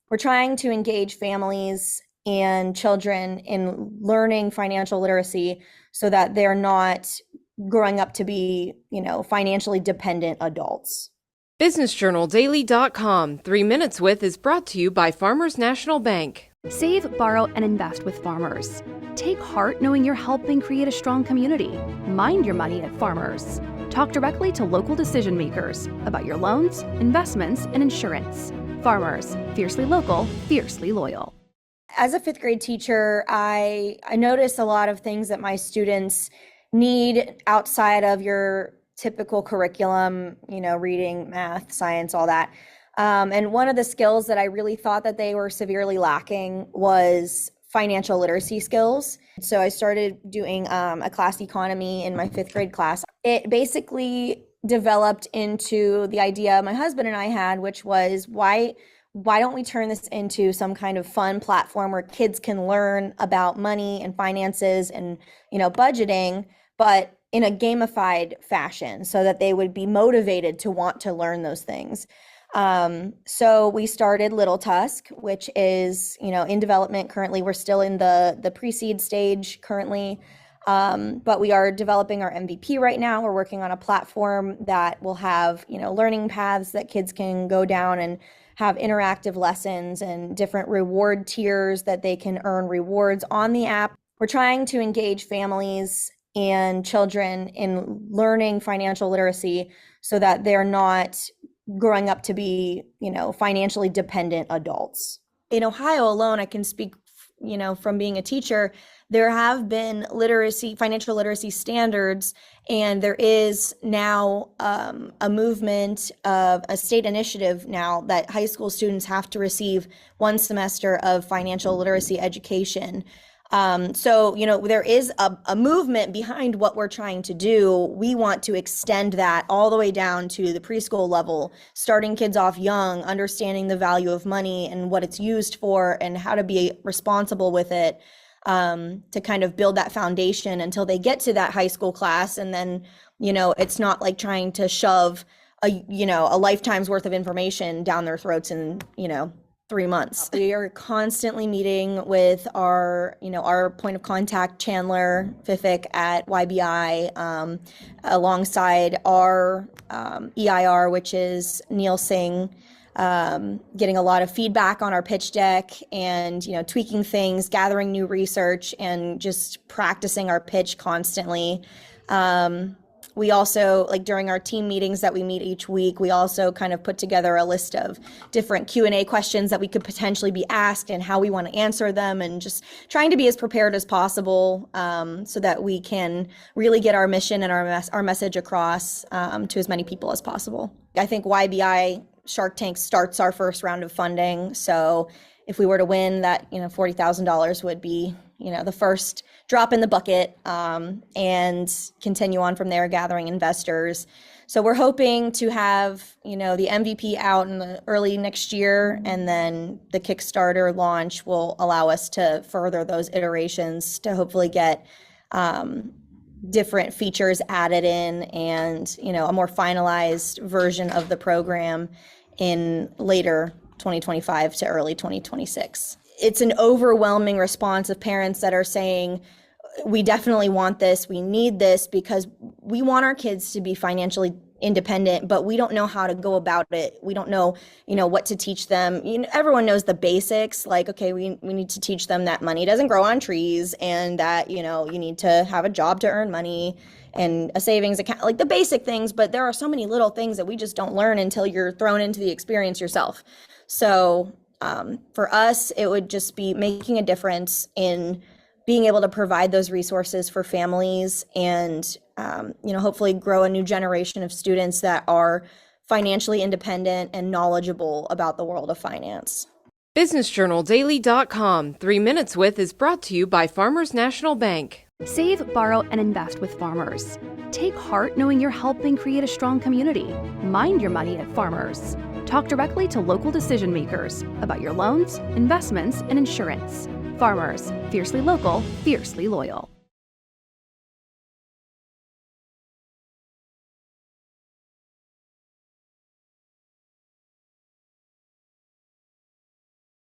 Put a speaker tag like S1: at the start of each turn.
S1: We're trying to engage families and children in learning financial literacy so that they're not growing up to be, financially dependent adults.
S2: BusinessJournalDaily.com 3 Minutes With is brought to you by Farmers National Bank.
S3: Save, borrow, and invest with Farmers. Take heart knowing you're helping create a strong community. Mind your money at Farmers. Talk directly to local decision makers about your loans, investments, and insurance. Farmers, fiercely local, fiercely loyal.
S1: As a fifth grade teacher, I notice a lot of things that my students need outside of your typical curriculum, reading, math, science, all that. And one of the skills that I really thought that they were severely lacking was financial literacy skills. So I started doing a class economy in my fifth grade class. It basically developed into the idea my husband and I had, which was why don't we turn this into some kind of fun platform where kids can learn about money and finances and, budgeting, but in a gamified fashion so that they would be motivated to want to learn those things. So we started Little Tusk, which is, in development currently. We're still in the pre-seed stage currently, but we are developing our MVP right now. We're working on a platform that will have, learning paths that kids can go down and have interactive lessons and different reward tiers that they can earn rewards on the app. We're trying to engage families and children in learning financial literacy so that they're not growing up to be, financially dependent adults. In Ohio alone, I can speak, from being a teacher, there have been financial literacy standards, and there is now a movement of a state initiative now that high school students have to receive 1 semester of financial literacy education. So, there is a movement behind what we're trying to do. We want to extend that all the way down to the preschool level, starting kids off young, understanding the value of money and what it's used for and how to be responsible with it, to kind of build that foundation until they get to that high school class. And then, it's not like trying to shove a lifetime's worth of information down their throats in, 3 months. We are constantly meeting with our point of contact, Chandler Fiffick at YBI, alongside our EIR, which is Neil Singh, getting a lot of feedback on our pitch deck and, tweaking things, gathering new research, and just practicing our pitch constantly. We also, during our team meetings that we meet each week, we also kind of put together a list of different Q&A questions that we could potentially be asked and how we want to answer them, and just trying to be as prepared as possible, so that we can really get our mission and our message across to as many people as possible. I think YBI Shark Tank starts our first round of funding. So if we were to win, that, $40,000 would be, the first drop in the bucket, and continue on from there, gathering investors. So we're hoping to have, the MVP out in the early next year, and then the Kickstarter launch will allow us to further those iterations to hopefully get different features added in and, a more finalized version of the program in later 2025 to early 2026. It's an overwhelming response of parents that are saying, we definitely want this, we need this, because we want our kids to be financially independent, but we don't know how to go about it. We don't know, what to teach them. Everyone knows the basics, okay, we need to teach them that money doesn't grow on trees, and that, you need to have a job to earn money and a savings account, the basic things, but there are so many little things that we just don't learn until you're thrown into the experience yourself. So for us, it would just be making a difference in being able to provide those resources for families and, hopefully grow a new generation of students that are financially independent and knowledgeable about the world of finance.
S2: BusinessJournalDaily.com 3 Minutes With is brought to you by Farmers National Bank.
S3: Save, borrow, and invest with Farmers. Take heart knowing you're helping create a strong community. Mind your money at Farmers. Talk directly to local decision makers about your loans, investments, and insurance. Farmers, fiercely local, fiercely loyal.